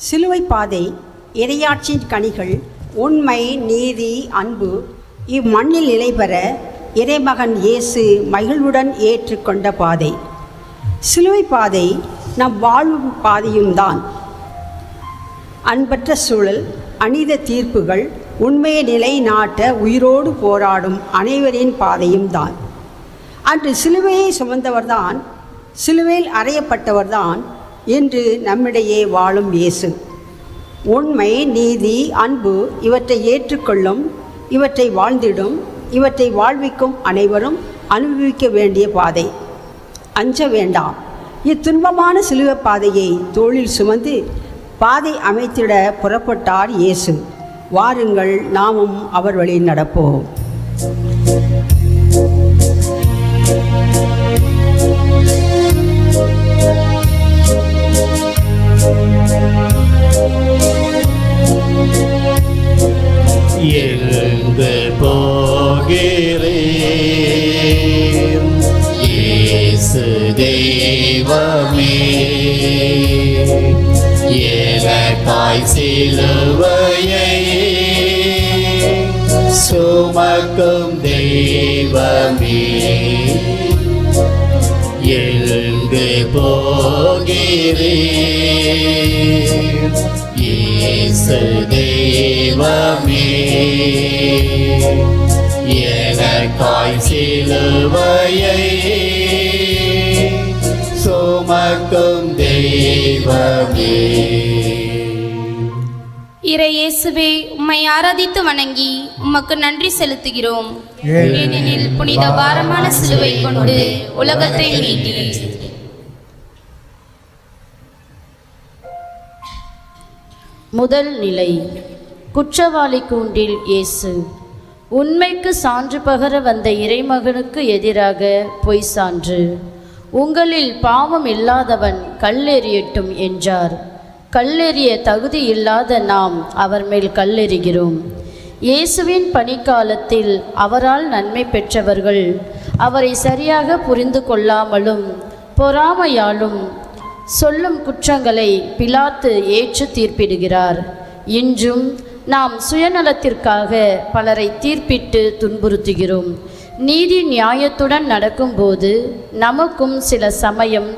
சிலுவை பாதை இறையாட்சியின் கனிகள் உண்மை, நீதி, அன்பு இம்மண்ணில் நிலைபெற இறைமகன் இயேசு மகிழ்வுடன் ஏற்றுக்கொண்ட பாதை. சிலுவை பாதை நம் வாழ்வு பாதையும் தான். அன்பற்ற சூழல், அநீத தீர்ப்புகள், உண்மையை நிலைநாட்ட உயிரோடு போராடும் அனைவரின் பாதையும் தான். அன்று சிலுவையை சுமந்தவர்தான், சிலுவையில் அறையப்பட்டவர்தான் என்று நம்மிடையே வாழும் இயேசு. உண்மை, நீதி, அன்பு இவற்றை ஏற்றுக்கொள்ளும், இவற்றை வாழ்ந்திடும், இவற்றை வாழ்விக்கும் அனைவரும் அனுபவிக்க வேண்டிய பாதை. அஞ்ச வேண்டாம். இத்துன்பமான சிலுவை பாதையை தோளில் சுமந்து பாதை அமைத்திட புறப்பட்டார் இயேசு. வாருங்கள், நாமும் அவர் வழி நடப்போம். எழுந்து போகிறேன் இயேசு தெய்வமே, எனக்காய் சிலுவையை சுமக்கும் தெய்வமே. எழுந்து போகிறேன் இயேசு தெய்வமே, எனக்காய் சிலுவையை சுமக்கும் தெய்வமே. இறை இயேசுவே, உம்மை ஆராதித்து வணங்கி உமக்கு நன்றி செலுத்துகிறோம். ஏனெனில் புனித பாரமான சிலுவை கொண்டு உலகத்தை மீட்டீர். முதல் நிலை. குற்றவாளி கூண்டில் இயேசு. உண்மைக்கு சான்று பகர வந்த இறைமகனுக்கு எதிராக பொய் சான்று. உங்களில் பாவம் இல்லாதவன் கல்லெறியட்டும் என்றார். கல்லெறிய தகுதி இல்லாத நாம் அவர் மேல் கல்லெறிகிறோம். இயேசுவின் பணிக்காலத்தில் அவரால் நன்மை பெற்றவர்கள் அவரை சரியாக புரிந்து கொள்ளாமலும் பொறாமையாலும் சொல்லும் குற்றங்களை பிலாத்து ஏற்று தீர்ப்பிடுகிறார். இன்றும் நாம் சுயநலத்திற்காக பலரை தீர்ப்பிட்டு துன்புறுத்துகிறோம். நீதி நியாயத்துடன் நடக்கும்போது நமக்கும் சில சமயம்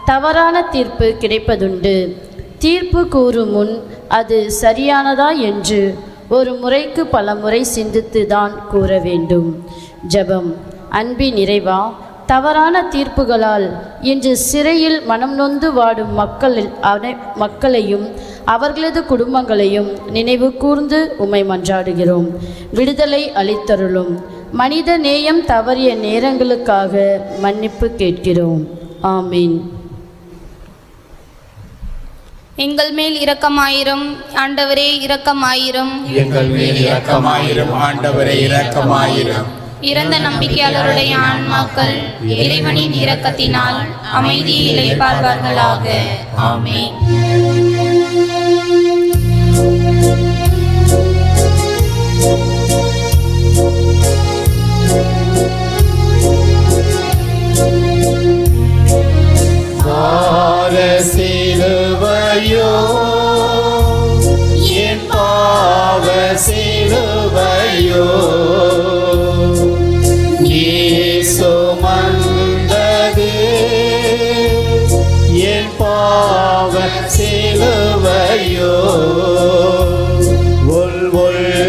தவறான தீர்ப்பு கிடைப்பதுண்டு. தீர்ப்பு கூறும் முன் அது சரியானதா என்று ஒரு முறைக்கு பல முறை சிந்தித்து தான் கூற வேண்டும். ஜெபம். அன்பின் இறைவா, தவறான தீர்ப்புகளால் இன்று சிறையில் மனம் நொந்து வாடும் மக்களையும் அவர்களது குடும்பங்களையும் நினைவு கூர்ந்து உம்மை மன்றாடுகிறோம். விடுதலை அளித்தருளும். மனித நேயம் தவறிய நேரங்களுக்காக மன்னிப்பு கேட்கிறோம். ஆமீன். எங்கள் மேல் இரக்கமாயிரும் ஆண்டவரே, இரக்கமாயிரும். எங்கள் மேல் இரக்கமாயிரும் ஆண்டவரே, இரக்கமாயிரும். இறந்த நம்பிக்கையாளருடைய ஆன்மாக்கள் இறைவனின் இரக்கத்தினால் அமைதியில் இளைப்பார்வார்களாக. ஆமென். சிலுவையோ என் பாவ சிலுவையோ சுமந்தது, என் பாவ சிலுவையோ உள்ளமுடைந்ததோ,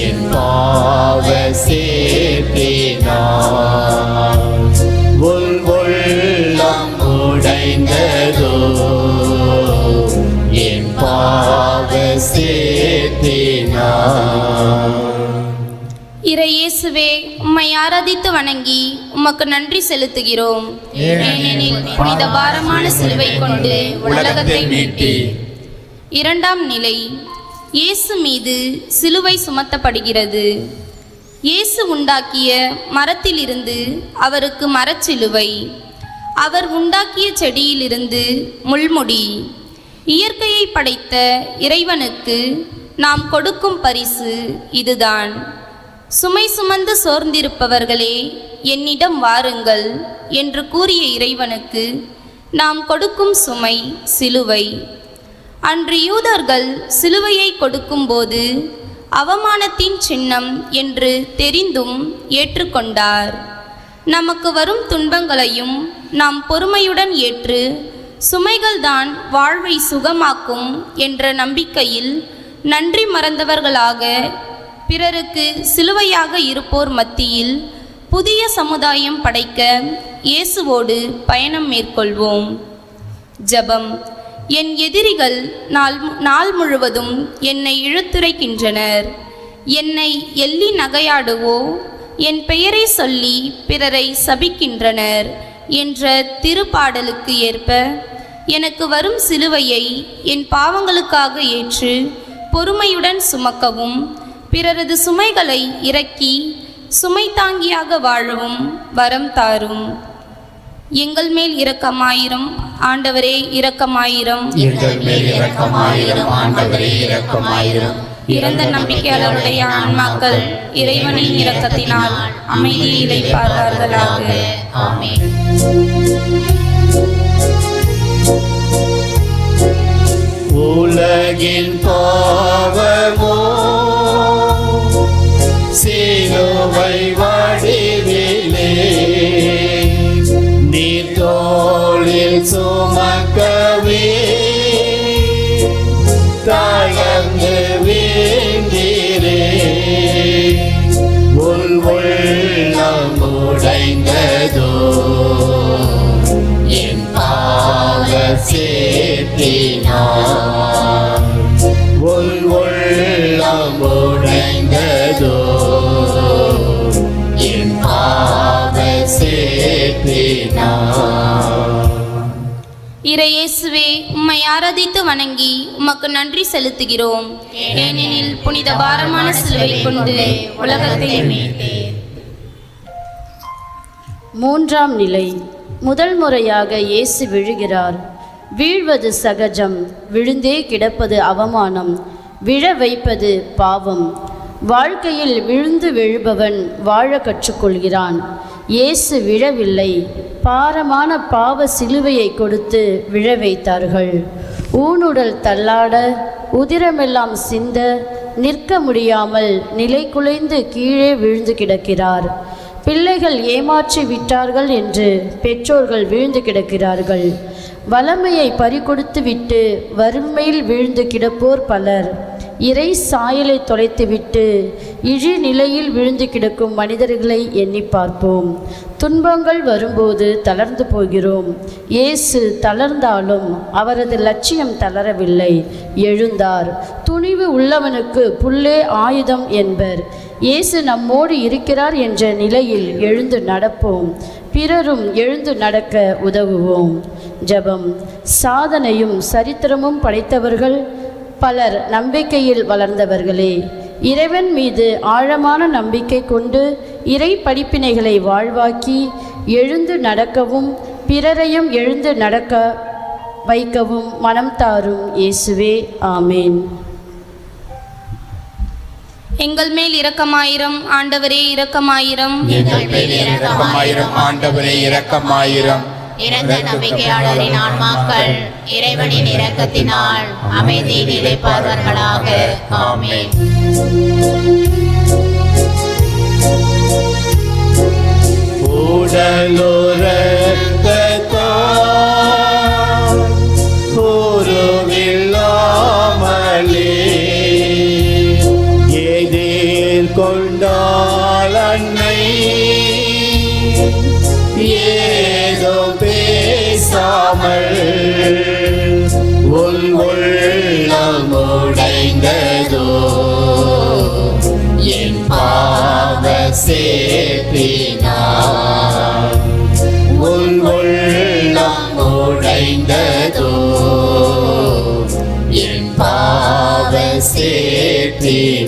என் பாவ சேர்த்தினார் உள்ளம் உடைந்ததோ, என் பாவ சேர்த்தினார். இறை இயேசுவே, உம்மை ஆராதித்து வணங்கி உமக்கு நன்றி செலுத்துகிறோம். ஏனெனில் புனித பாரமான சிலுவை கொண்டு உலகத்தை மீட்டீர். இரண்டாம் நிலை. இயேசு மீது சிலுவை சுமத்தப்படுகிறது. இயேசு உண்டாக்கிய மரத்திலிருந்து அவருக்கு மரச்சிலுவை, அவர் உண்டாக்கிய செடியிலிருந்து முள்முடி. இயற்கையை படைத்த இறைவனுக்கு நாம் கொடுக்கும் பரிசு இதுதான். சுமை சுமந்து சோர்ந்திருப்பவர்களே, என்னிடம் வாருங்கள் என்று கூறிய இறைவனுக்கு நாம் கொடுக்கும் சுமை சிலுவை. அன்று யூதர்கள் சிலுவையை கொடுக்கும்போது அவமானத்தின் சின்னம் என்று தெரிந்தும் ஏற்றுக்கொண்டார். நமக்கு வரும் துன்பங்களையும் நாம் பொறுமையுடன் ஏற்று சுமைகள்தான் வாழ்வை சுகமாக்கும் என்ற நம்பிக்கையில் நன்றி மறந்தவர்களாக பிறருக்கு சிலுவையாக இருப்போர் மத்தியில் புதிய சமுதாயம் படைக்க இயேசுவோடு பயணம் மேற்கொள்வோம். ஜெபம். என் எதிரிகள் நாள் முழுவதும் என்னை இழுத்துரைக்கின்றனர். என்னை எள்ளி நகையாடுவோ என் பெயரை சொல்லி பிறரை சபிக்கின்றனர் என்ற திருப்பாடலுக்கு ஏற்ப எனக்கு வரும் சிலுவையை என் பாவங்களுக்காக ஏற்று பொறுமையுடன் சுமக்கவும் பிறரது சுமைகளை இறக்கி சுமை தாங்கியாக வாழவும் வரம் தாரும். எங்கள் மேல் இரக்கமாயிரும் ஆண்டவரே, இரக்கமாயிரும். எங்கள் மேல் இரக்கமாயிரும் ஆண்டவரே, இரக்கமாயிரும். இறந்த நம்பிக்கையாளருடைய ஆன்மாக்கள் இறைவனின் இரக்கத்தினால் அமைதியில் இளைப்பார்களாக. ஆமென். உலகின் பாவமோ சிலுவை வடிவிலே நீர் தோளில் சுமக்கவே தயங்கு வீழ்ந்தீரே. உள்ளம் உடைந்ததோ என் பாவ சேர்த்தினார். உள்ளம் உடைந்ததோ என் பாவ சேர்த்தினார். இறையேசுவே, உம்மை ஆராதித்து வணங்கி உமக்கு நன்றி செலுத்துகிறோம். ஏனெனில் புனித பாரமான சிலுவை கொண்டு உலகத்தை மீட்டீர். மூன்றாம் நிலை. முதல் முறையாக இயேசு விழுகிறார். வீழ்வது சகஜம், விழுந்தே கிடப்பது அவமானம், விழ வைப்பது பாவம். வாழ்க்கையில் விழுந்து விழுபவன் வாழ கற்றுக்கொள்கிறான். இயேசு விழவில்லை, பாரமான பாவ சிலுவையை கொடுத்து விழ வைத்தார்கள். ஊனுடல் தள்ளாட, உதிரமெல்லாம் சிந்த, நிற்க முடியாமல் நிலை குலைந்து கீழே விழுந்து கிடக்கிறார். பிள்ளைகள் ஏமாற்றி விட்டார்கள் என்று பெற்றோர்கள் விழுந்து கிடக்கிறார்கள். வளமையை பறிகொடுத்து விட்டு வறுமையில் விழுந்து கிடப்போர் பலர். இறை சாயலை தொலைத்துவிட்டு இழி நிலையில் விழுந்து கிடக்கும் மனிதர்களை எண்ணி பார்ப்போம். துன்பங்கள் வரும்போது தளர்ந்து போகிறோம். இயேசு தளர்ந்தாலும் அவரது லட்சியம் தளரவில்லை, எழுந்தார். துணிவு உள்ளவனுக்கு புல்லே ஆயுதம் என்பர். இயேசு நம்மோடு இருக்கிறார் என்ற நிலையில் எழுந்து நடப்போம். பிறரும் எழுந்து நடக்க உதவுவோம். ஜெபம். சாதனையும் சரித்திரமும் படைத்தவர்கள் பலர் நம்பிக்கையில் வளர்ந்தவர்களே. இறைவன் மீது ஆழமான நம்பிக்கை கொண்டு இறை படிப்பினைகளை வாழ்வாக்கி எழுந்து நடக்கவும் பிறரையும் எழுந்து நடக்க வைக்கவும் மனம் தாரும் இயேசுவே. ஆமேன். எங்கள் மேல் இரக்கமாயிரம் ஆண்டவரே, இரக்கமாயிரம். எங்கள் மேல் இரக்கமாயிரம் ஆண்டவரே, இரக்கமாயிரம். இறந்த நம்பிக்கையாளரின் ஆன்மாக்கள் இறைவனின் இரக்கத்தினால் அமைதியில் இளைப்பார்களாக. ஆமென். உடலுரவில்லாமலே எதிர் கொண்டாள் அன்னை, ஏதோ பேசாமல் உள்ளம் உடைந்ததோ என் பாவ சேர்த்தினார். உள்ளம் உடைந்ததோ என் பாவ சேர்த்தினார்.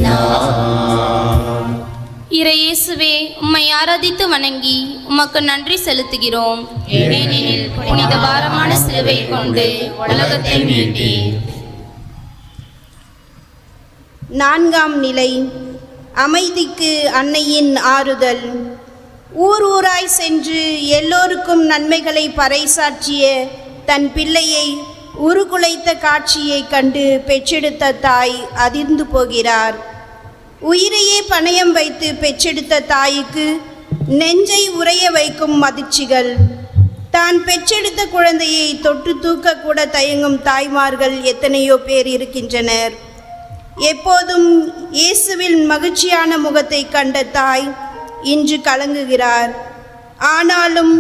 இறையேசுவே, உம்மை ஆராதித்து வணங்கி உமக்கு நன்றி செலுத்துகிறோம். ஏனெனில் புனித பாரமான சிலுவை கொண்டு உலகத்தை மீட்டீர். நான்காம் நிலை. அமைதிக்கு அன்னையின் ஆறுதல். ஊர் ஊராய் சென்று எல்லோருக்கும் நன்மைகளை பறைசாற்றிய தன் பிள்ளையை உருகுலைத்த காட்சியைக் கண்டு பெற்றெடுத்த தாய் அதிர்ந்து போகிறார். உயிரையே பணயம் வைத்து பெற்றெடுத்த தாய்க்கு நெஞ்சை உறைய வைக்கும் அதிர்ச்சிகள். தான் பெற்றெடுத்த குழந்தையை தொட்டு தூக்க கூட தயங்கும் தாய்மார்கள் எத்தனையோ பேர் இருக்கின்றனர். எப்போதும் இயேசுவின் மகிழ்ச்சியான முகத்தை கண்ட தாய் இன்று கலங்குகிறார். ஆனாலும்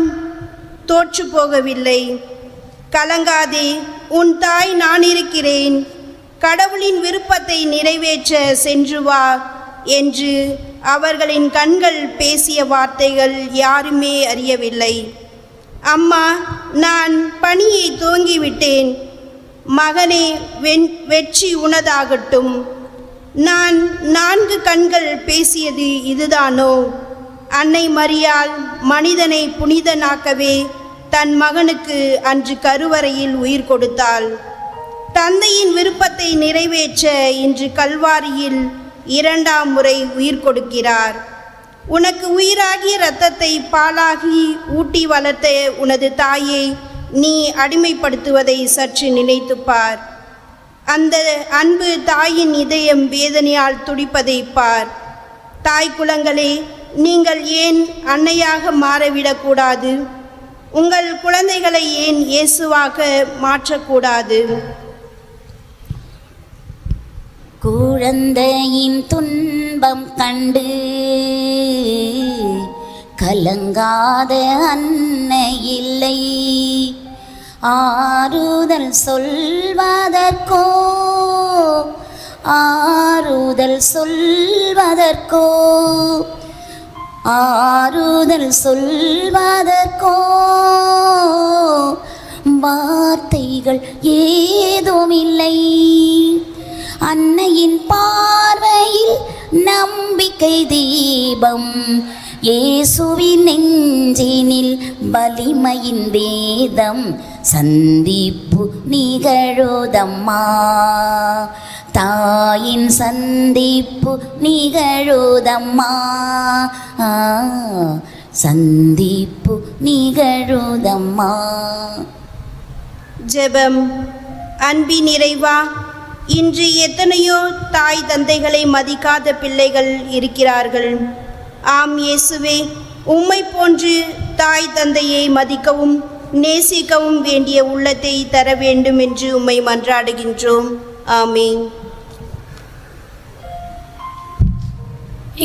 தோற்று போகவில்லை. கலங்காதே, உன் தாய் நான் இருக்கிறேன், கடவுளின் விருப்பத்தை நிறைவேற்ற சென்று வா என்று அவர்களின் கண்கள் பேசிய வார்த்தைகள் யாருமே அறியவில்லை. அம்மா, நான் பணியை துவங்கிவிட்டேன். மகனே, வெற்றி உனதாகட்டும். நான் 4 கண்கள் பேசியது இதுதானோ? அன்னை மரியாள் மனிதனை புனிதனாக்கவே தன் மகனுக்கு அன்று கருவறையில் உயிர் கொடுத்தாள். தந்தையின் விருப்பத்தை நிறைவேற்ற இன்று கல்வாரியில் 2ஆம் முறை உயிர் கொடுக்கிறார். உனக்கு உயிராகிய இரத்தத்தை பாலாகி ஊட்டி வளர்த்த உனது தாயை நீ அடிமைப்படுத்துவதை சற்று நினைத்துப்பார். அந்த அன்பு தாயின் இதயம் வேதனையால் துடிப்பதை பார். தாய் குலங்களே, நீங்கள் ஏன் அன்னையாக மாறவிடக்கூடாது? உங்கள் குழந்தைகளை ஏன் இயேசுவாக மாற்றக்கூடாது? குழந்தையின் துன்பம் கண்டு கலங்காத அன்னை இல்லை. ஆறுதல் சொல்வதற்கோ ஆறுதல் சொல்வதற்கோ ஆறுதல் சொல்வதற்கோ வார்த்தைகள் ஏதுமில்லை. அன்னையின் பார்வையில் நம்பிக்கை தீபம், இயேசுவின் நெஞ்சினில் வலிமையின் வேதம். சந்திப்பு நிகழுதம்மா, தாயின் சந்திப்பு நிகழுதம்மா, சந்திப்பு நிகழுதம்மா. ஜெபம். அன்பின் இறைவா, இன்று எத்தனையோ தாய் தந்தைகளை மதிக்காத பிள்ளைகள் இருக்கிறார்கள். ஆம் இயேசுவே, உம்மை போன்று தாய் தந்தையை மதிக்கவும் நேசிக்கவும் வேண்டிய உள்ளத்தை தர வேண்டும் என்று உம்மை மன்றாடுகின்றோம். ஆமீன்.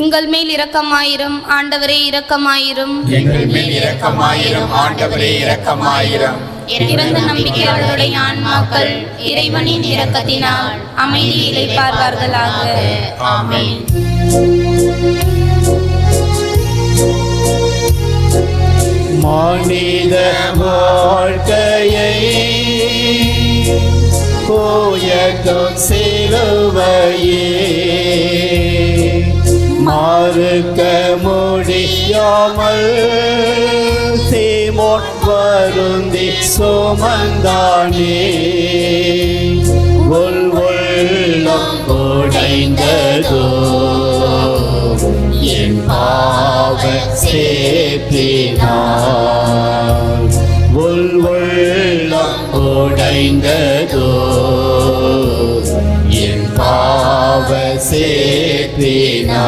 எங்கள் மேல் இரக்கமாயிரும் ஆண்டவரே, இரக்கமாயிரும். எங்கள் மேல் இரக்கமாயிரும் ஆண்டவரே, இரக்கமாயிரும். இறந்த நம்பிக்கையாளருடைய ஆன்மாக்கள் இறைவனின் இரக்கத்தினால் அமைதி இளைப்பார்வார்களாக. ஆமென். மனித வாழ்க்கையை போயதும் சிலுவையே மறுக்க முடியாமல் சீமோன் வருந்தி சுமந்தானே. உள்ளம் உடைந்ததோ என் பாவ சேற்றினால். உள்ளம் உடைந்ததோ என் பாவ சேற்றினால்.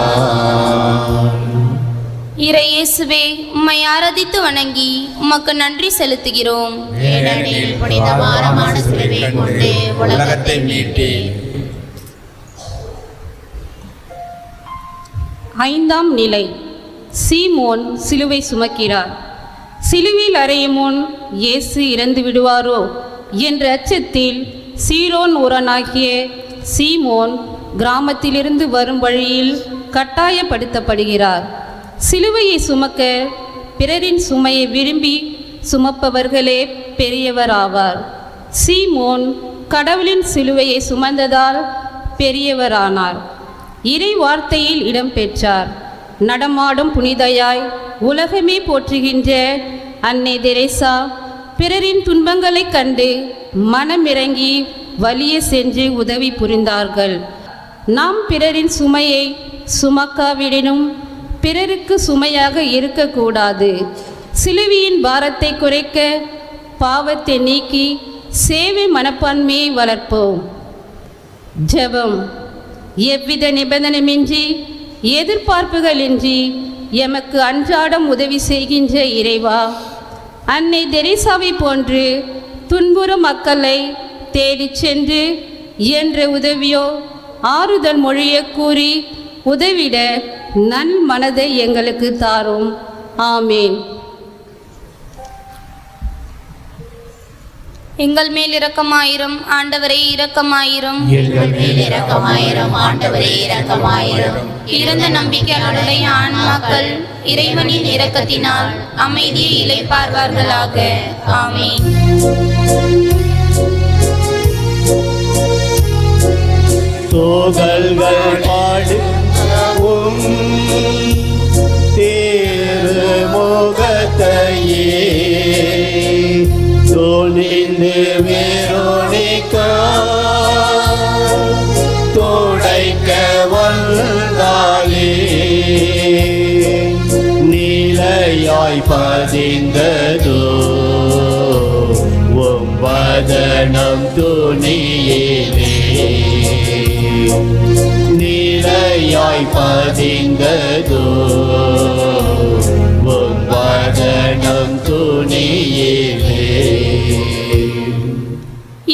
இறை இயேசுவே, உம்மை ஆராதித்து வணங்கி உமக்கு நன்றி செலுத்துகிறோம். ஏனெனில் புனித பாரமான சிலுவை கொண்டு உலகத்தை மீட்டேன். 5ஆம் நிலை. சீமோன் சிலுவை சுமக்கிறார். சிலுவையில் அறையும் முன் இயேசு இறந்து விடுவாரோ என்ற அச்சத்தில் சீரோன் ஊரனாகிய சீமோன் கிராமத்திலிருந்து வரும் வழியில் கட்டாயப்படுத்தப்படுகிறார். சிலுவையை சுமக்க பிறரின் சுமையை விரும்பி சுமப்பவர்களே பெரியவராவார். சீமோன் கடவுளின் சிலுவையை சுமந்ததால் பெரியவரானார். இறை வார்த்தையில் இடம்பெற்றார். நடமாடும் புனிதையாய் உலகமே போற்றுகின்ற அன்னை தெரேசா பிறரின் துன்பங்களைக் கண்டு மனமிறங்கி வலிய சென்று உதவி புரிந்தார்கள். நாம் பிறரின் சுமையை சுமக்காவிடனும் பிறருக்கு சுமையாக இருக்கக்கூடாது. சிலுவையின் பாரத்தை குறைக்க பாவத்தை நீக்கி சேவை மனப்பான்மையை வளர்ப்போம். ஜெபம். எவ்வித நிபந்தனையின்றி எதிர்பார்ப்புகளின்றி எமக்கு அன்றாடம் உதவி செய்கின்ற இறைவா, அன்னை தெரேசாவை போன்று துன்புறும் மக்களை தேடிச் சென்று என்ற உதவியோ ஆறுதல் மொழியை கூறி உதவிட நன் மனதை எங்களுக்கு தாரும். ஆமேன். எங்கள் மேல் இரக்கமாயிரும் ஆண்டவரே, இரக்கமாயிரும். எங்கள் மேல் இரக்கமாயிரும் ஆண்டவரே, இரக்கமாயிரும். இறந்த நம்பிக்கையாளருடைய ஆன்மாக்கள் இறைவனின் இரக்கத்தினால் அமைதியை இளைப்பார்வார்களாக. ஆமீன். சோகல்கள் பாடும் திருமுகத்தையே துணிந்து வெரோனிகா துடைக்க வந்தாலே நிலையாய் பதிந்ததோ வதனம் துணியிலே நிலையாய் பதிந்ததோ வதனம் துணியிலே.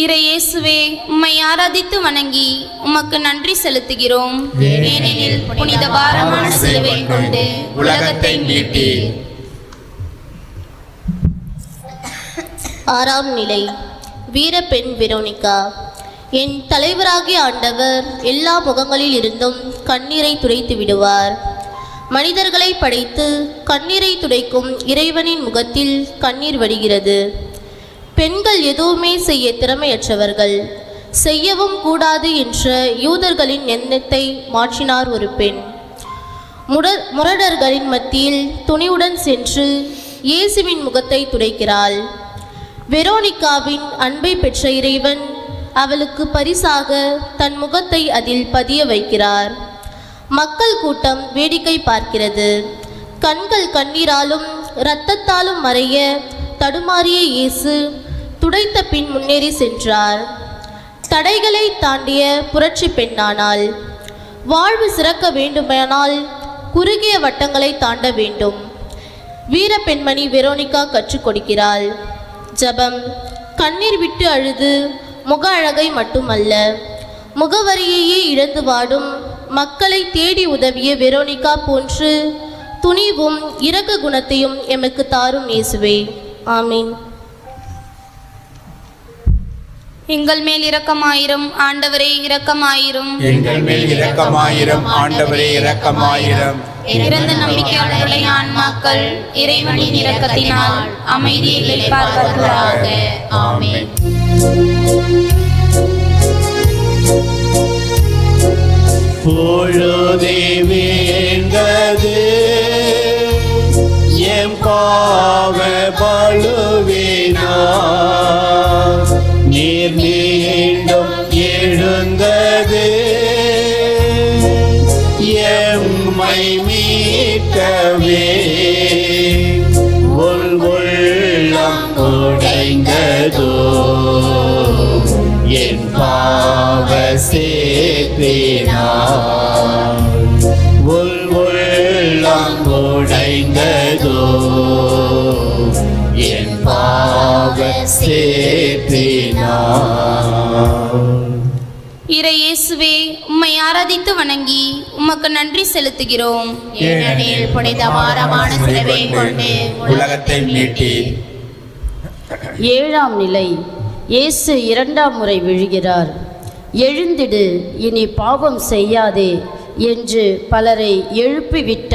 இறை இயேசுவே, உம்மை ஆராதித்து வணங்கி உமக்கு நன்றி செலுத்துகிறோம். ஏனெனில் புனித பாரமான சிலுவை கொண்டு உலகத்தை மீட்டீர். ஆறாம் நிலை. வீரப்பெண் வெரோனிகா. என் தலைவராகிய ஆண்டவர் எல்லா முகங்களில் இருந்தும் கண்ணீரை துடைத்து விடுவார். மனிதர்களை படைத்து கண்ணீரை துடைக்கும் இறைவனின் முகத்தில் கண்ணீர் வடிகிறது. பெண்கள் எதுவுமே செய்ய திறமையற்றவர்கள், செய்யவும் கூடாது என்ற யூதர்களின் எண்ணத்தை மாற்றினார் ஒரு பெண். முரடர்களின் மத்தியில் துணிவுடன் சென்று இயேசுவின் முகத்தை துடைக்கிறாள். வெரோனிகாவின் அன்பை பெற்ற இறைவன் அவளுக்கு பரிசாக தன் முகத்தை அதில் பதிய வைக்கிறார். மக்கள் கூட்டம் வேடிக்கை பார்க்கிறது. கண்கள் கண்ணீராலும் இரத்தத்தாலும் மறைய தடுமாறிய இயேசு துடைத்த பின் முன்னேறி சென்றார். தடைகளை தாண்டிய புரட்சி பெண்ணானாள். வாழ்வு சிறக்க வேண்டுமானால் குறுகிய வட்டங்களை தாண்ட வேண்டும். வீர பெண்மணி வெரோனிகா கற்றுக் கொடுக்கிறாள். ஜபம். கண்ணீர் விட்டு அழுது முக அழகை மட்டுமல்ல, முகவரியையே இழந்து வாடும் மக்களை தேடி உதவிய வெரோனிகா போன்று துணிவும் இரக்க குணத்தையும் எமக்கு தாரும் இயேசுவே. ஆமீன். எங்கள் மேல் இரக்கமாயிரும் ஆண்டவரே, இரக்கமாயிரும். எங்கள் மேல் இரக்கமாயிரும் ஆண்டவரே, இரக்கமாயிரும். இறந்த நம்பிக்கையாளருடைய ஆன்மாக்கள் இறைவனின் இரக்கத்தினால் அமைதியை இளைப்பார்வார்களாக. ஆமென். பொழுதே வேண்டது எம் பாவ பழுவினார் நீர் மீண்டும் எழுந்தது எம்மை மீட்கவே உள்ளம் உடைந்ததோ என் பாவ சேற்றினார் உள்ளம் உடைந்ததோ என் பாவ சேற்றினார். இறை இயேசுவே, உம்மை ஆராதித்து வணங்கி உமக்கு நன்றி செலுத்துகிறோம். ஏனெனில் புனித பாரமான சிலுவை கொண்டு உலகத்தை மீட்டீர். ஏழாம் நிலை. இயேசு இரண்டாம் முறை விழுகிறார். எழுந்திடு, இனி பாவம் செய்யாதே என்று பலரை எழுப்பிவிட்ட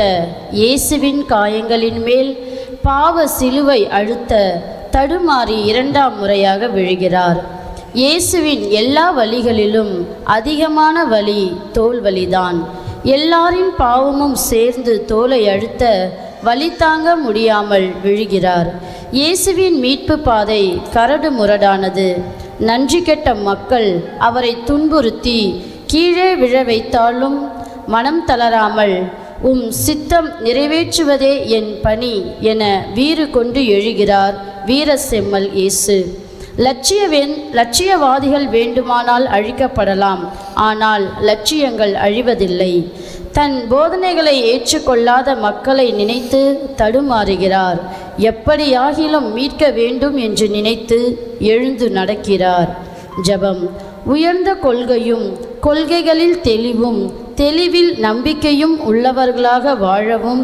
இயேசுவின் காயங்களின் மேல் பாவ சிலுவை அழுத்த தடுமாறி இரண்டாம் முறையாக விழுகிறார். இயேசுவின் எல்லா வலிகளிலும் அதிகமான வலி தோல் வலிதான். எல்லாரின் பாவமும் சேர்ந்து தோலை அழுத்த வலி தாங்க முடியாமல் விழுகிறார். இயேசுவின் மீட்பு பாதை கரடு முரடானது. நன்றி கெட்ட மக்கள் அவரை துன்புறுத்தி கீழே விழ வைத்தாலும் மனம் தளராமல் சித்தம் நிறைவேற்றுவதே என் பணி என வீறு கொண்டு எழுகிறார் வீர செம்மல் இயேசு. லட்சியவாதிகள் வேண்டுமானால் அழிக்கப்படலாம், ஆனால் லட்சியங்கள் அழிவதில்லை. தன் போதனைகளை ஏற்றுக்கொள்ளாத மக்களை நினைத்து தடுமாறுகிறார். எப்படியாகிலும் மீட்க வேண்டும் என்று நினைத்து எழுந்து நடக்கிறார். ஜெபம். உயர்ந்த கொள்கையும் கொள்கைகளில் தெளிவில் நம்பிக்கையும் உள்ளவர்களாக வாழவும்,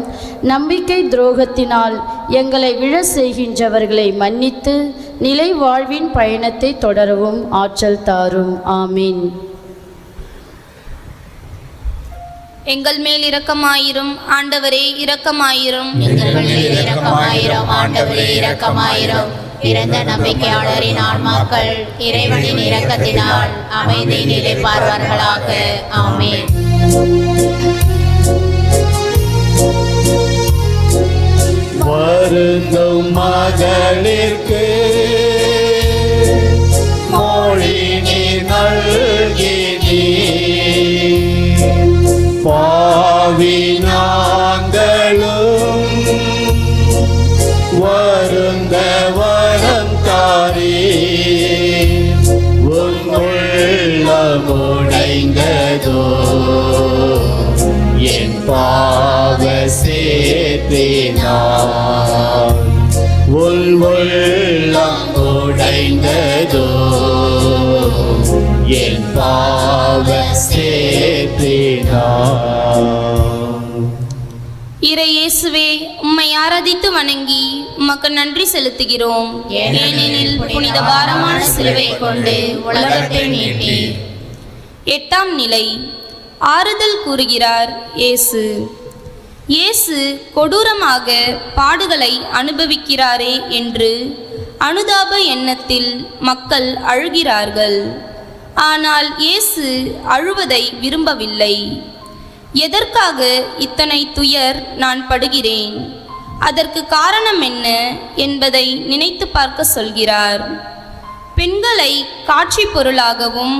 நம்பிக்கை துரோகத்தினால் எங்களை விழ செய்கின்றவர்களை மன்னித்து நிலை வாழ்வின் பயணத்தை தொடரவும் ஆற்றல் தாரும். ஆமீன். எங்கள் மேல் இரக்கமாயிரும் ஆண்டவரே, இரக்கமாயிரும். எங்கள் மேல் இரக்கமாயிரும் ஆண்டவரே, இரக்கமாயிரும். இறந்த நம்பிக்கையாளரின் ஆன்மாக்கள் இறைவனின் இரக்கத்தினால் அமைதி நிலை பார்வார்களாக. ஆமென். வருந்தும் மகளிர்க்கு மொழி நீர் நல்கினீ, பாவி நாங்களும் வருந்த வரம் தாரே. உன் உள்ளமுடைந்ததோ என் பாவ சேத்தினார், உள் உள்ளம் உடைந்ததோ என் பாவ சேத்தினார். இறை இயேசுவே, உம்மை ஆராதித்து வணங்கி உமக்கு நன்றி செலுத்துகிறோம். ஏனெனில் புனித பாரமான சிலுவை கொண்டு உலகத்தை மீட்டி. 8ஆம் நிலை. ஆறுதல் கூறுகிறார் இயேசு. இயேசு கொடூரமாக பாடுகளை அனுபவிக்கிறாரே என்று அனுதாப எண்ணத்தில் மக்கள் அழுகிறார்கள். ஆனால் இயேசு அழுவதை விரும்பவில்லை. எதற்காக இத்தனை துயர் நான் படுகிறேன், அதற்கு காரணம் என்ன என்பதை நினைத்து பார்க்க சொல்கிறார். பெண்களை காட்சி பொருளாகவும்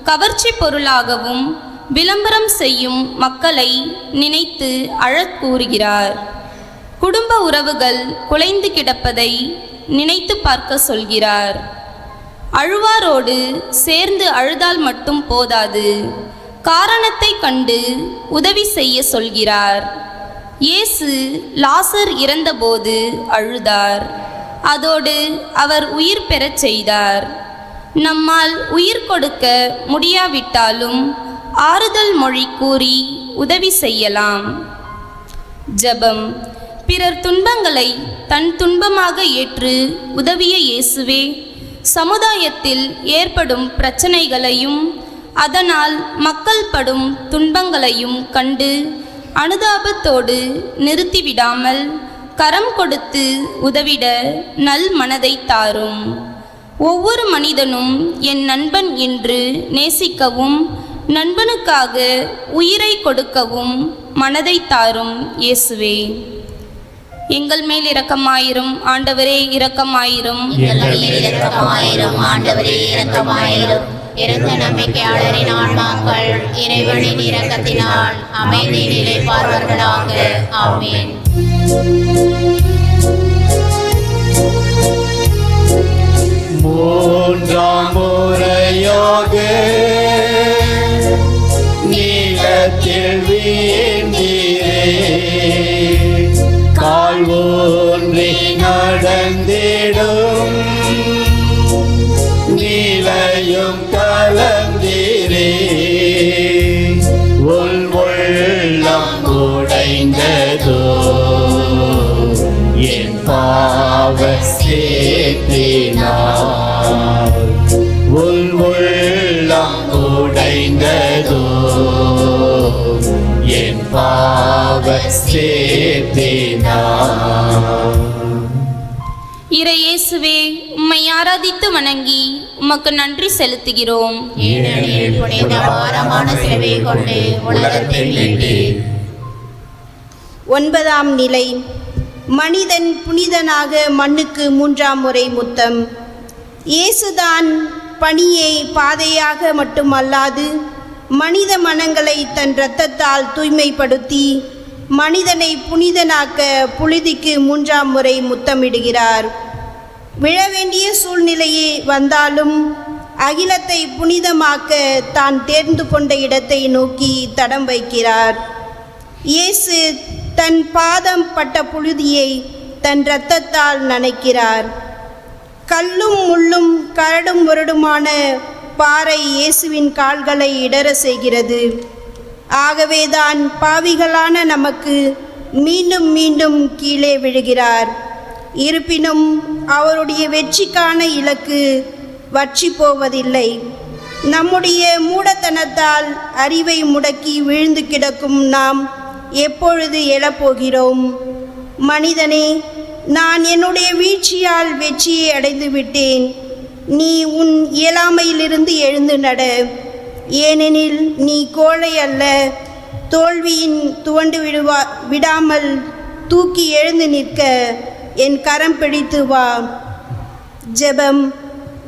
கவர்ச்சி பொருளாகவும் விளம்பரம் செய்யும் மக்களை நினைத்து அழக் கூறுகிறார். குடும்ப உறவுகள் குலைந்து கிடப்பதை நினைத்து பார்க்க சொல்கிறார். அழுவாரோடு சேர்ந்து அழுதால் மட்டும் போதாது, காரணத்தை கண்டு உதவி செய்ய சொல்கிறார். இயேசு லாசர் இறந்தபோது அழுதார். அதோடு அவர் உயிர் பெறச் செய்தார். நம்மால் உயிர் கொடுக்க முடியாவிட்டாலும் ஆறுதல் மொழி கூறி உதவி செய்யலாம். ஜெபம். பிறர் துன்பங்களை தன் துன்பமாக ஏற்று உதவிய இயேசுவே, சமுதாயத்தில் ஏற்படும் பிரச்சனைகளையும் அதனால் மக்கள் படும் துன்பங்களையும் கண்டு அனுதாபத்தோடு நிறுத்திவிடாமல் கரம் கொடுத்து உதவிட நல் மனதை தாரும். ஒவ்வொரு மனிதனும் என் நண்பன் என்று நேசிக்கவும் நண்பனுக்காக உயிரை கொடுக்கவும் மனதை தாரும் இயேசுவே. எங்கள் மேல் இரக்கமாயிரும் ஆண்டவரே, இரக்கமாயிரும். எங்கள் மேல் இரக்கமாயிரும் ஆண்டவரே, இரக்கமாயிரும். இறந்த நம்பிக்கையாளரின் ஆன்மாக்கள் இறைவனின் இரக்கத்தினால் அமைதி நிலை பார்வார்களாக. ஆமென். மூன்றாம் முறையாக நீலத்தில் வீழ்ந்தீரே, கால் ஊன்றி நடந்திடும் நீலையும் கலந்தீரே, உள் உள்ளம் உடைந்ததோ என் பாவ சேத்தினார், உள் உள்ளம் உடைந்ததோ என் பாவ சேத்தினார். இறை இயேசுவே, உம்மை ஆராதித்து வணங்கி உமக்கு நன்றி செலுத்துகிறோம். ஏனெனில் புனித பாரமான சிலுவை கொண்டு உலகத்தை மீட்டி. 9ஆம் நிலை. மனிதன் புனிதனாக மண்ணுக்கு 3ஆம் முறை முத்தம். இயேசுதான் பணியை பாதையாக மட்டுமல்லாது மனித மனங்களை தன் இரத்தத்தால் தூய்மைப்படுத்தி மனிதனை புனிதனாக்க புழுதிக்கு 3ஆம் முறை முத்தமிடுகிறார். விழ வேண்டிய சூழ்நிலையே வந்தாலும் அகிலத்தை புனிதமாக்க தான் தேர்ந்து கொண்ட இடத்தை நோக்கி தடம் வைக்கிறார். இயேசு தன் பாதம் பட்ட புழுதியை தன் இரத்தத்தால் நனைக்கிறார். கல்லும் முள்ளும் கரடும் முரடுமான பாறை இயேசுவின் கால்களை இடற செய்கிறது. ஆகவேதான் பாவிகளான நமக்கு மீண்டும் மீண்டும் கீழே விழுகிறார். இருப்பினும் அவருடைய வெற்றிக்கான இலக்கு வற்றி போவதில்லை. நம்முடைய மூடத்தனத்தால் அறிவை முடக்கி விழுந்து கிடக்கும் நாம் எப்பொழுது எழப்போகிறோம்? மனிதனே, நான் என்னுடைய வீழ்ச்சியால் வெற்றியை அடைந்து விட்டேன். நீ உன் இயலாமையிலிருந்து எழுந்து நட. ஏனெனில் நீ கோழை அல்ல. தோல்வியின் துவண்டு விடாமல் தூக்கி எழுந்து நிற்க என் கரம் பிடித்து வா. ஜெபம்.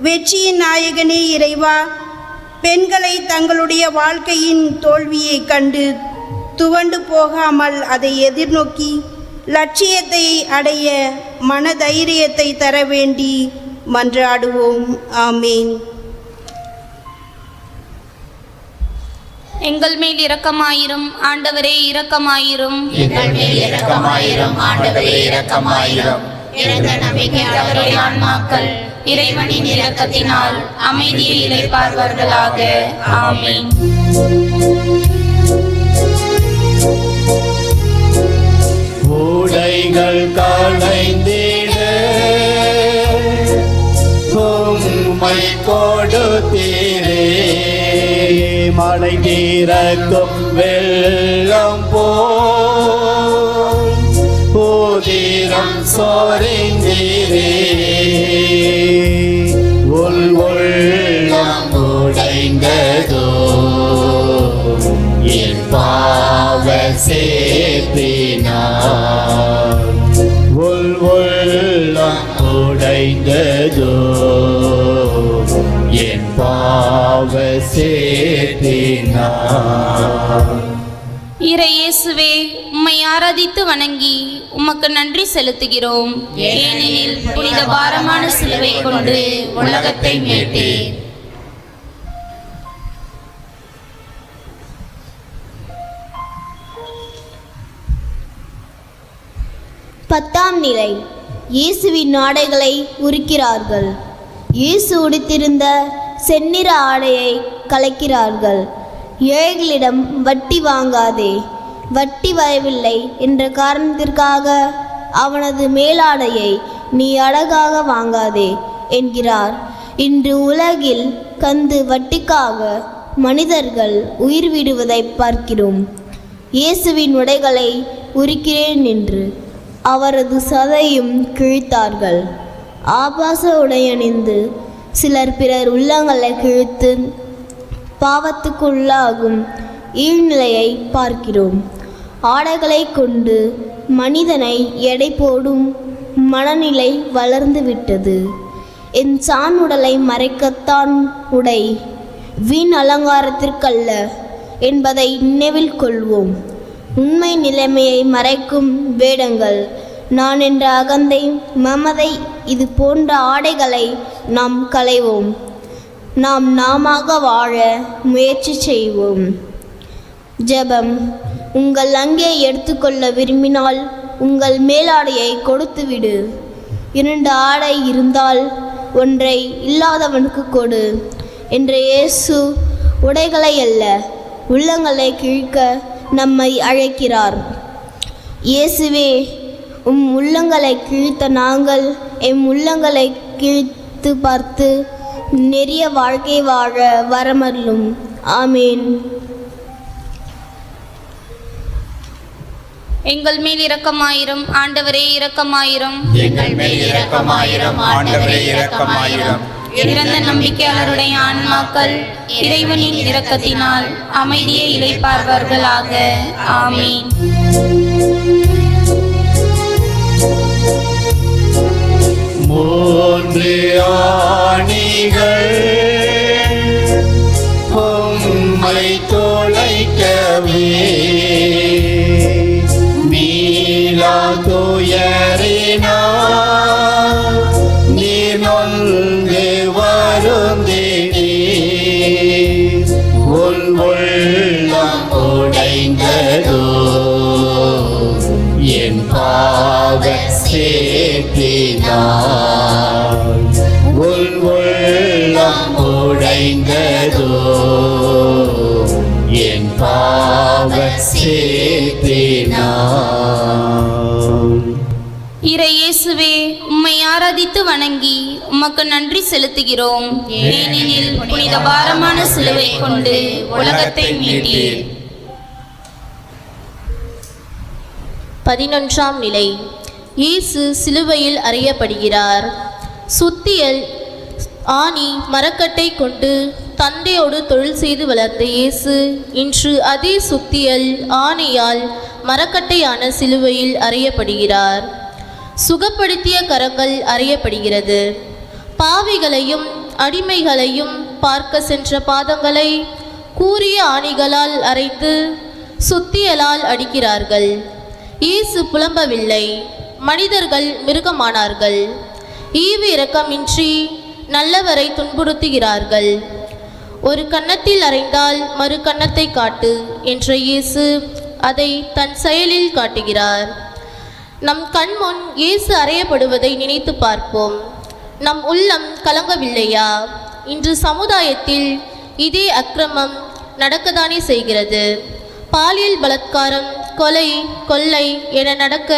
வெற்றியின் நாயகனே இறைவா, பெண்களை தங்களுடைய வாழ்க்கையின் தோல்வியை கண்டு துவண்டு போகாமல் அதை எதிர்நோக்கி லட்சியத்தை அடைய மனதைரியத்தை தர வேண்டி மன்றாடுவோம். ஆமீன். எங்கள் மேல் இரக்கமாயிரும் ஆண்டவரே, இரக்கமாயிரும். எங்கள் மேல் இரக்கமாயிரும் ஆண்டவரே, இரக்கமாயிரும். இறந்த நம்பிக்கையாளருடைய ஆன்மாக்கள் இறைவனின் இரக்கத்தினால் அமைதியை இளைப்பார்வார்களாக. ஆமீன். உடைகள் களைந்திட உம்மை கொடுத்தீரே, மழை திறக்கும் வெள்ளம் போல் உதிரம் சொரிந்தீரே, உள்ளம் உடைந்ததோ என் பாவ சேற்றினார், உள்ளம் உடைந்ததோ என் பாவ சேற்றினார். இறை இயேசுவே, உம்மை ஆராதித்து வணங்கி உமக்கு நன்றி செலுத்துகிறோம். ஏனெனில் புனித பாரமான சிலுவை கொண்டு உலகத்தை மீட்டீர். பத்தாம் நிலை. இயேசுவின் ஆடைகளை உரிக்கிறார்கள். இயேசு உடுத்திருந்த செந்நிற ஆடையை கலைக்கிறார்கள். ஏழைகளிடம் வட்டி வாங்காதே, வட்டி வரவில்லை என்ற காரணத்திற்காக அவனது மேலாடையை நீ அழகாக வாங்காதே என்கிறார். இன்று உலகில் கந்து வட்டிக்காக மனிதர்கள் உயிர் விடுவதை பார்க்கிறோம். இயேசுவின் உடைகளை உரிக்கிறேன் என்று அவரது சதையும் கிழித்தார்கள். ஆபாச உடையணிந்து சிலர் பிறர் உள்ளங்களை கிழித்து பாவத்துக்குள்ளாகும் ஈழ்நிலையை பார்க்கிறோம். ஆடைகளை கொண்டு மனிதனை எடை போடும் மனநிலை வளர்ந்து விட்டது. என் சான் உடலை மறைக்கத்தான் உடை, வீண் அலங்காரத்திற்கல்ல என்பதை நினைவில் கொள்வோம். உண்மை நிலைமையை மறைக்கும் வேடங்கள், நான் என்ற அகந்தை, மமதை, இது போன்ற ஆடைகளை நாம் களைவோம். நாம் நாமாக வாழ முயற்சி செய்வோம். ஜெபம். உங்கள் அங்கே எடுத்துக்கொள்ள விரும்பினால் உங்கள் மேலாடையை கொடுத்துவிடு. 2 ஆடை இருந்தால் ஒன்றை இல்லாதவனுக்கு கொடு என்ற இயேசு உடைகளை அல்ல, உள்ளங்களை கிழிக்க நம்மை அழைக்கிறார். இயேசுவே, உம் உள்ளங்களை கிழித்த நாங்கள் எம் உள்ளங்களை கிழித்து பார்த்து நெறிய வாழ்க்கை வாழ வரமருளும். ஆமீன். எங்கள் மேல் இரக்கமாயிரும் ஆண்டவரே, இரக்கமாயிரும். எங்கள் மேல் இரக்கமாயிரும் ஆண்டவரே, இரக்கமாயிரும். இறந்த நம்பிக்கையாளருடைய ஆன்மாக்கள் இறைவனின் இரக்கத்தினால் அமைதியை இளைப்பார்வார்களாக. ஆமீன். மூன்று ஆணிகள் உம்மை தொலைக்கவே துயரினால் நீர் நொந்து வருந்தினீர். உன் உள்ளம் உடைந்ததோ என் பாவ சேர்த்தினார். உன் உள்ளம் உடைந்ததோ என் பாவ சேர்த்தினார். இறை இயேசுவே, உம்மை ஆராதித்து வணங்கி உமக்கு நன்றி செலுத்துகிறோம். ஏனெனில் புனித பாரமான சிலுவை கொண்டு உலகத்தை மீட்டீர். 11ஆம் நிலை. இயேசு சிலுவையில் அறையப்படுகிறார். சுத்தியல் ஆணி மரக்கட்டை கொண்டு தந்தையோடு தொழில் செய்து வளர்ந்த இயேசு இன்று அதே சுத்தியல் ஆணியால் மரக்கட்டையான சிலுவையில் அறையப்படுகிறார். சுகப்படுத்திய கரங்கள் அறையப்படுகிறது. பாவிகளையும் அடிமைகளையும் பார்க்க சென்ற பாதங்களை கூரிய ஆணிகளால் அறைந்து சுத்தியலால் அடிக்கிறார்கள். இயேசு புலம்பவில்லை. மனிதர்கள் மிருகமானார்கள். ஈவு இரக்கமின்றி நல்லவரை துன்புறுத்துகிறார்கள். ஒரு கன்னத்தில் அறைந்தால் மறு கன்னத்தை காட்டு என்ற இயேசு அதை தன் செயலில் காட்டுகிறார். நம் கண்முன் இயேசு அறையப்படுவதை நினைத்து பார்ப்போம். நம் உள்ளம் கலங்கவில்லையா? இன்று சமுதாயத்தில் இதே அக்கிரமம் நடக்கத்தானே செய்கிறது. பாலியல் பலாத்காரம், கொலை, கொள்ளை என நடக்க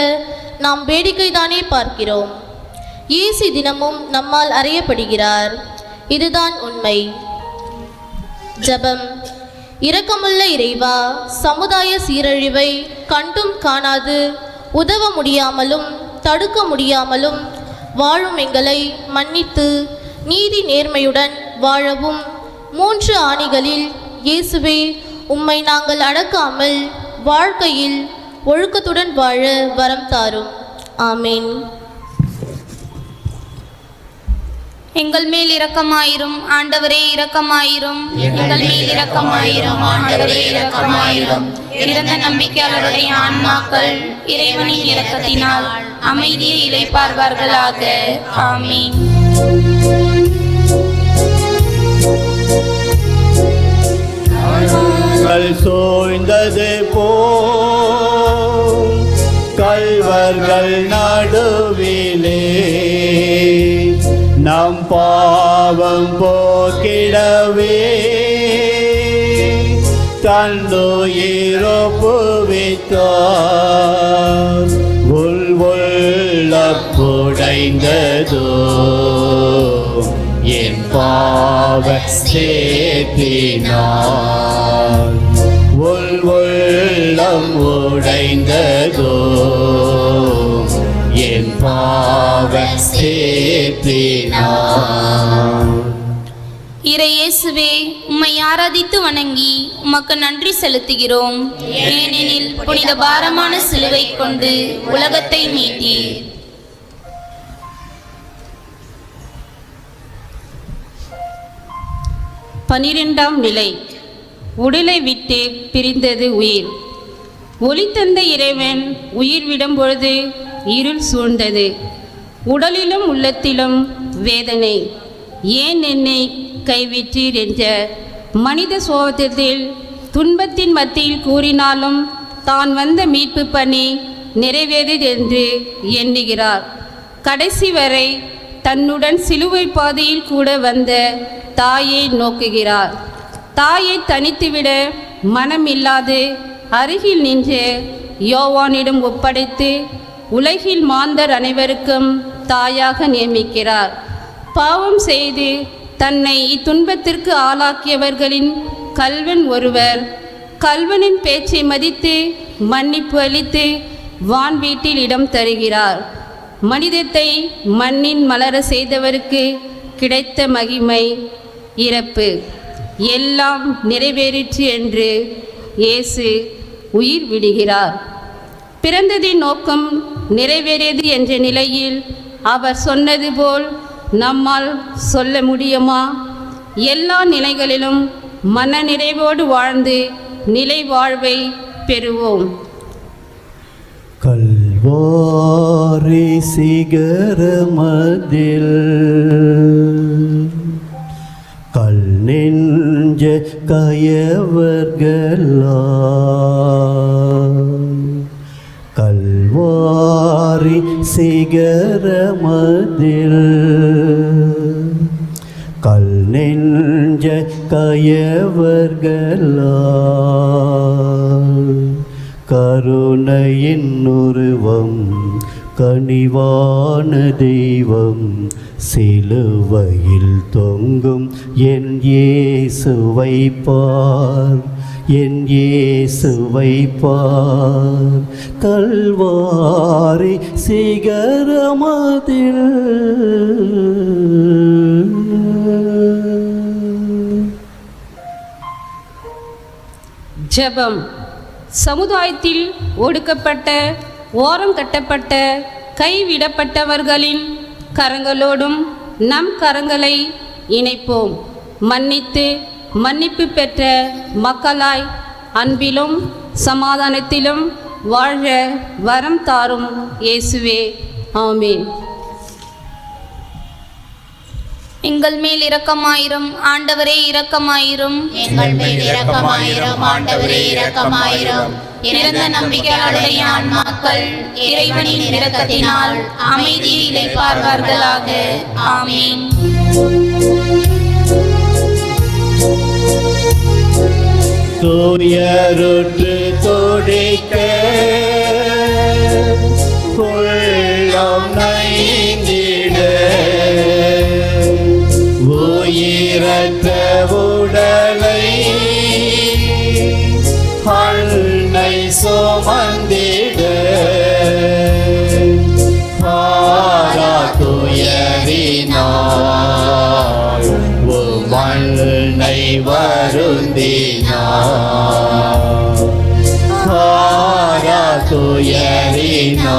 நாம் வேடிக்கைதானே பார்க்கிறோம். இயேசு தினமும் நம்மால் அறையப்படுகிறார். இதுதான் உண்மை. ஜெபம். இரக்கமுள்ள இறைவா, சமுதாய சீரழிவை கண்டும் காணாது உதவ முடியாமலும் தடுக்க முடியாமலும் வாழும் எங்களை மன்னித்து நீதி நேர்மையுடன் வாழவும் 3 ஆணிகளில் இயேசுவே உம்மை நாங்கள் அடக்காமல் வாழ்க்கையில் ஒழுக்கத்துடன் வாழ வரம் தாரும். ஆமேன். எங்கள் மேல் இரக்கமாயிரும் ஆண்டவரே, இரக்கமாயிரும். எங்கள் மேல் இரக்கமாயிரும் ஆண்டவரே, இரக்கமாயிரும். இறந்த நம்பிக்கையாளருடைய ஆன்மாக்கள் இறைவனின் இரக்கத்தினால் அமைதியை இளைப்பார்வார்களாக. ஆமீன். சூழ்ந்தது போல் கள்வர்கள் நடுவிலே நம் பாவம் போக்கிடவே தன்னுயிரொப்புவித்தார். உள்ளப்புடைந்ததோ என் பாவ சேர்த்தினார். உள்ளம் உடைந்ததோ என் பாவ சேர்த்தினார். இறை இயேசுவே, உம்மை ஆராதித்து வணங்கி உமக்கு நன்றி செலுத்துகிறோம். ஏனெனில் புனித பாரமான சிலுவை கொண்டு உலகத்தை மீட்டீர். பனிரெண்டாம் நிலை. உடலை விட்டு பிரிந்தது உயிர். ஒளி தந்த இறைவன் உயிர் விடும் பொழுது இருள் சூழ்ந்தது. உடலிலும் உள்ளத்திலும் வேதனை. ஏன் என்னை கைவிட்டீர் என்ற மனித சோகத்தில் துன்பத்தின் மத்தியில் கூறினாலும் தான் வந்த மீட்பு பணி நிறைவேறியது என்று எண்ணுகிறார். கடைசி வரை தன்னுடன் சிலுவை பாதையில் கூட வந்த தாயை நோக்குகிறார். தாயை தனித்துவிட மனமில்லாது அருகில் நின்று யோவானிடம் ஒப்படைத்து உலகில் மாந்தர் அனைவருக்கும் தாயாக நியமிக்கிறார். பாவம் செய்து தன்னை இத்துன்பத்திற்கு ஆளாக்கியவர்களின் கல்வன் ஒருவர் கல்வனின் பேச்சை மதித்து மன்னிப்பு அளித்து வான் வீட்டில் இடம் தருகிறார். மனிதத்தை மண்ணின் மலர செய்தவருக்கு கிடைத்த மகிமை இறப்பு. எல்லாம் நிறைவேறிற்று என்று இயேசு உயிர் விடுகிறார். பிறந்ததின் நோக்கம் நிறைவேறியது என்ற நிலையில் அவர் சொன்னது போல் நம்மால் சொல்ல முடியுமா? எல்லா நிலைகளிலும் மனநிறைவோடு வாழ்ந்து நிலை வாழ்வை பெறுவோம். கல்வி கல்வாரி சிகரமதில் கல் நெஞ்ச கயவர்களால் கல்வாரி சிகரமதில் கல் நெஞ்ச கயவர்களால் கருணையின் உருவம் கனிவான தெய்வம் சிலுவையில் தொங்கும் என் இயேசுவை பார், என் இயேசுவை பார். கல்வாரி சிகரமதில் ஜெபம். சமுதாயத்தில் ஒடுக்கப்பட்ட, ஓரம் கட்டப்பட்ட, கைவிடப்பட்டவர்களின் கரங்களோடும் நம் கரங்களை இணைப்போம். மன்னித்து மன்னிப்பு பெற்ற மக்களாய் அன்பிலும் சமாதானத்திலும் வாழ வரம் தாரும் இயேசுவே. ஆமென். எங்கள் மேல் இரக்கமாயிரும் ஆண்டவரே, இரக்கமாயிரும். எங்கள் மேல் இரக்கமாயிரும் ஆண்டவரே, இரக்கமாயிரும். இறந்த நம்பிக்கையாளருடைய ஆன்மாக்கள் இறைவனின் இரக்கத்தினால் அமைதியை இளைப்பார்வார்களாக. ஆமென். துயருற்று துடிக்க உள்ளம் நைந்திட உயிரற்ற உடலை அன்னை சுமந்திட ஆரா துயரினாள் உமன்னை வருந்தினாள் ஆரா துயரினாள்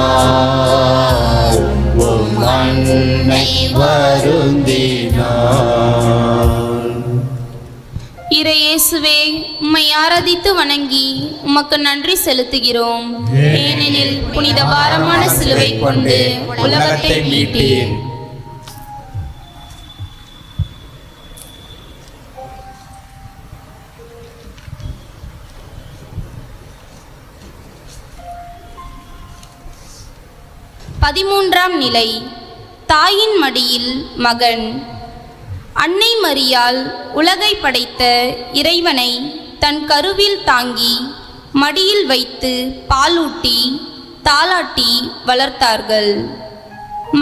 உமன்னை வருந்தினாள். இறை இயேசுவே, உம்மை ஆராதித்து வணங்கி உமக்கு நன்றி செலுத்துகிறோம். ஏனெனில் புனித பாரமான சிலுவை கொண்டு உலகத்தை மீட்டீர். பதிமூன்றாம் நிலை. தாயின் மடியில் மகன். அன்னை மரியாள் உலகை படைத்த இறைவனை தன் கருவில் தாங்கி மடியில் வைத்து பாலூட்டி தாலாட்டி வளர்த்தார்கள்.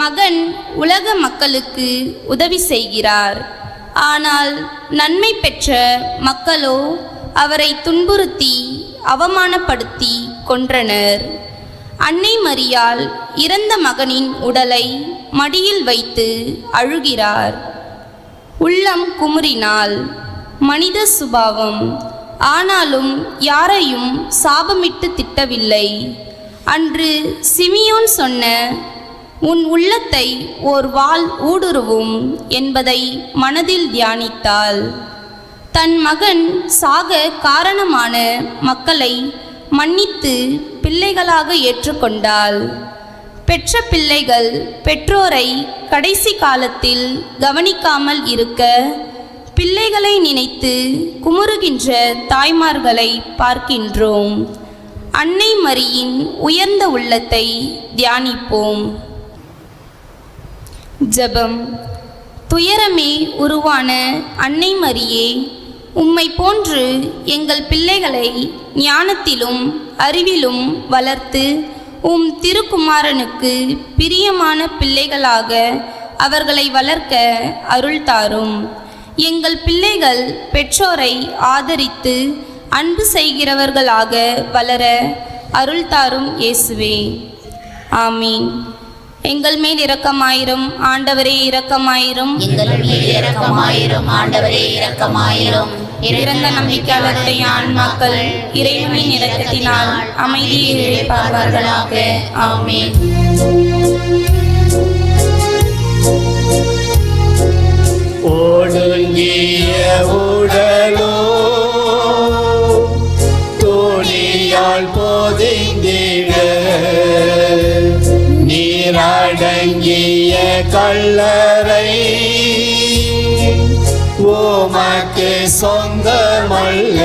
மகன் உலக மக்களுக்கு உதவி செய்கிறார். ஆனால் நன்மை பெற்ற மக்களோ அவரை துன்புறுத்தி அவமானப்படுத்தி கொன்றனர். அன்னை மரியாள் இறந்த மகனின் உடலை மடியில் வைத்து அழுகிறார். உள்ளம் குமுறினாள். மனித சுபாவம். ஆனாலும் யாரையும் சாபமிட்டு திட்டவில்லை. அன்று சிமியோன் சொன்ன உன் உள்ளத்தை ஓர் வாள் ஊடுருவும் என்பதை மனதில் தியானித்தாள். தன் மகன் சாக காரணமான மக்களை மன்னித்து பிள்ளைகளாக ஏற்றுக்கொண்டாள். பெற்ற பிள்ளைகள் பெற்றோரை கடைசி காலத்தில் கவனிக்காமல் இருக்க பிள்ளைகளை நினைத்து குமுறுகின்ற தாய்மார்களை பார்க்கின்றோம். அன்னை மரியின் உயர்ந்த உள்ளத்தை தியானிப்போம். ஜெபம். துயரமே உருவான அன்னை மரியே, உம்மை போன்று எங்கள் பிள்ளைகளை ஞானத்திலும் அறிவிலும் வளர்த்து உம் திருக்குமாரனுக்கு பிரியமான பிள்ளைகளாக அவர்களை வளர்க்க அருள் தாரும். எங்கள் பிள்ளைகள் பெற்றோரை ஆதரித்து அன்பு செய்கிறவர்களாக வளர அருள் தாரும் இயேசுவே. ஆமீன். எங்கள் மேல் இரக்கமாயிரும் ஆண்டவரே, இரக்கமாயிரும். எங்கள் மேல் இரக்கமாயிரும் ஆண்டவரே, இரக்கமாயிரும். இறந்த நம்பிக்கையாளருடைய ஆன்மாக்கள் இறைவனின் இரக்கத்தினால் அமைதியை இளைப்பார்வார்களாக. ஆமென். ஒடுங்கிய உடலோ தோழியால் போதிந்திட சிறிய கல்லறை உமக்கு சொந்தமல்ல,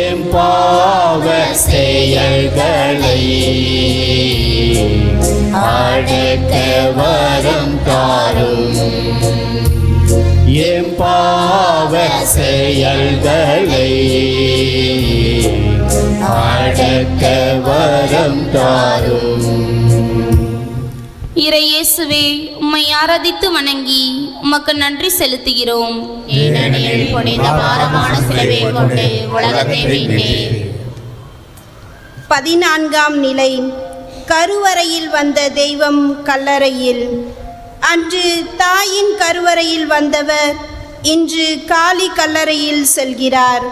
எம் பாவ செயல்களை அடக்க வரம் தாரும், எம் பாவ செயல்களை அடக்க வரம் தாரும். இறை இயேசுவே, உம்மை ஆராதித்து வணங்கி உமக்கு நன்றி செலுத்துகிறோம். ஏனெனில் புனித பாரமான சிலுவை கொண்டு உலகத்தை மீட்டீர். 14ஆம் நிலை. கருவறையில் வந்த தெய்வம் கல்லறையில். அன்று தாயின் கருவறையில் வந்தவர் இன்று காலி கல்லறையில் செல்கிறார்.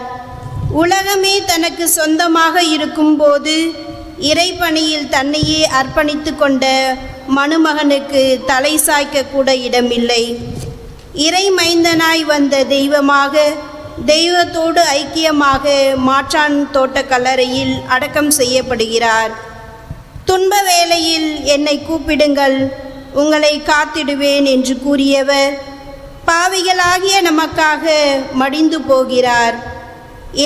உலகமே தனக்கு சொந்தமாக இருக்கும்போது இறைப்பணியில் தன்னையே அர்ப்பணித்து கொண்ட மணுமகனுக்கு தலை சாய்க்க கூட இடமில்லை. இறைமைந்தனாய் வந்த தெய்வமாக தெய்வத்தோடு ஐக்கியமாக மாற்றான் தோட்ட கல்லறையில் அடக்கம் செய்யப்படுகிறார். துன்ப வேளையில் என்னை கூப்பிடுங்கள், உங்களை காத்திடுவேன் என்று கூறியவர் பாவிகளாகிய நமக்காக மடிந்து போகிறார்.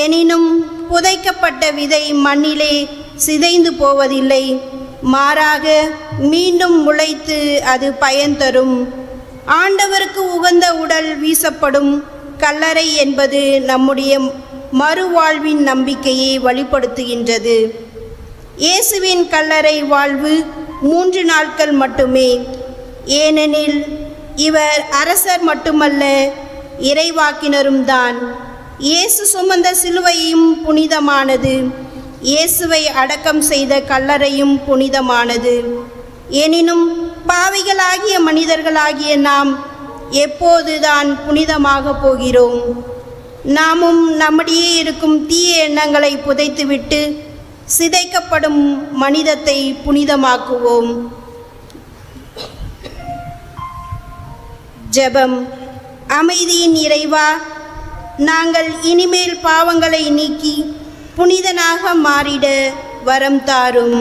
எனினும் புதைக்கப்பட்ட விதை மண்ணிலே சிதைந்து போவதில்லை, மாறாக மீண்டும் முளைத்து அது பயன் தரும். ஆண்டவருக்கு உகந்த உடல் வீசப்படும் கல்லறை என்பது நம்முடைய மறுவாழ்வின் நம்பிக்கையை வெளிப்படுத்துகின்றது. இயேசுவின் கல்லறை வாழ்வு 3 நாட்கள் மட்டுமே. ஏனெனில் இவர் அரசர் மட்டுமல்ல, இறைவாக்கினரும் தான். இயேசு சுமந்த சிலுவையும் புனிதமானது, இயேசுவை அடக்கம் செய்த கல்லறையும் புனிதமானது. எனினும் பாவிகளாகிய மனிதர்களாகிய நாம் எப்போதுதான் புனிதமாக போகிறோம்? நாமும் நம்மிடையே இருக்கும் தீய எண்ணங்களை புதைத்துவிட்டு சிதைக்கப்படும் மனிதத்தை புனிதமாக்குவோம். ஜெபம். அமைதியின் இறைவா, நாங்கள் இனிமேல் பாவங்களை நீக்கி புனிதனாக மாறிட வரம் தாரும்.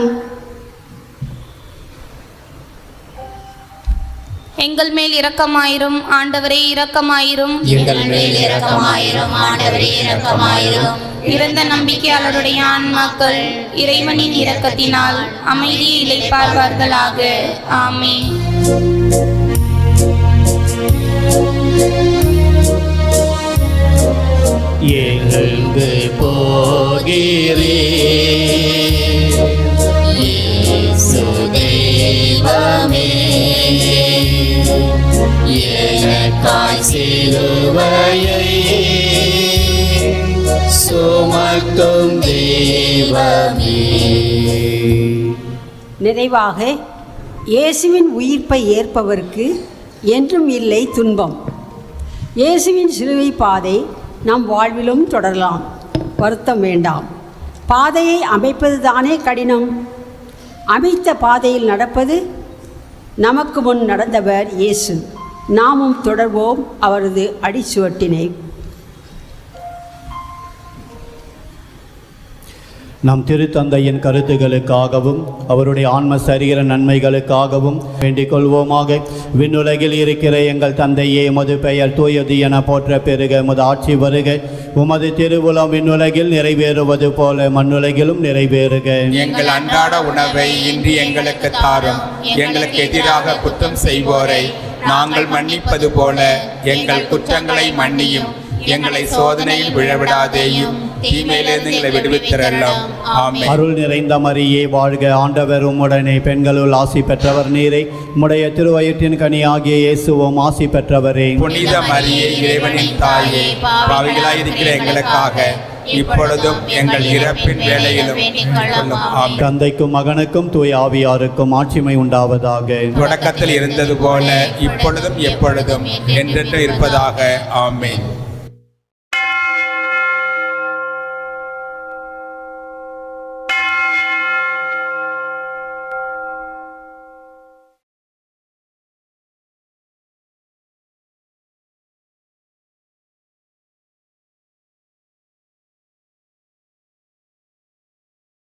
எங்கள் மேல் இரக்கமாயிரும் ஆண்டவரே, இரக்கமாயிரும். எங்கள் மேல் இரக்கமாயிரும் ஆண்டவரே, இரக்கமாயிரும். இறந்த நம்பிக்கையாளருடைய ஆன்மாக்கள் இறைவனின் இரக்கத்தினால் அமைதியை இளைப்பார்வார்களாக. ஆமென். எழுந்து போகிறே இயேசு தெய்வமே, எனக்காய் சிலுவையை சுமக்கும் தெய்வமே. நிறைவாக இயேசுவின் உயிர்ப்பை ஏற்பவருக்கு என்றும் இல்லை துன்பம். இயேசுவின் சிலுவை பாதை நம் வாழ்விலும் தொடரலாம். வருத்தம் வேண்டாம். பாதையை அமைப்பது தானே கடினம். அமைத்த பாதையில் நடப்பது. நமக்கு முன் நடந்தவர் இயேசு. நாமும் தொடர்வோம் அவரது அடிச்சுவட்டினை. நம் திருத்தந்தையின் கருத்துகளுக்காகவும் அவருடைய ஆன்ம சரீர நன்மைகளுக்காகவும் வேண்டிக் கொள்வோமாக. விண்ணுலகில் இருக்கிற எங்கள் தந்தையே, உமது பெயர் தூயது என போற்ற பெருக, உமது ஆட்சி வருக, உமது திருவுளம் விண்ணுலகில் நிறைவேறுவது போல மண்ணுலகிலும் நிறைவேறுக. எங்கள் அன்றாட உணவை இன்று எங்களுக்கு தாரும். எங்களுக்கு எதிராக குற்றம் செய்வோரை நாங்கள் மன்னிப்பது போல எங்கள் குற்றங்களை மன்னியும். எங்களை சோதனையில் விழவிடாதேயும், தீமையிலிருந்து எங்களை விடுவித்திரலாம். ஆமென். அருள் நிறைந்த மரியே வாழ்க, ஆண்டவர் உம்முடனே, பெண்களுள் ஆசி பெற்றவர் நீரே, உம்முடைய திருவயிற்றின் கனியாகிய இயேசுவும் ஆசி பெற்றவரே. புனித மரியே, இறைவனின் தாயே, பாவிகளாய் இருக்கிற எங்களுக்காக இப்பொழுதும் எங்கள் இறப்பின் வேளையிலும் ஆமென். தந்தைக்கும் மகனுக்கும் தூய ஆவியாருக்கும் ஆட்சிமை உண்டாவதாக. தொடக்கத்தில் இருந்தது போல இப்பொழுதும் எப்பொழுதும் என்றென்று இருப்பதாக. ஆமென்.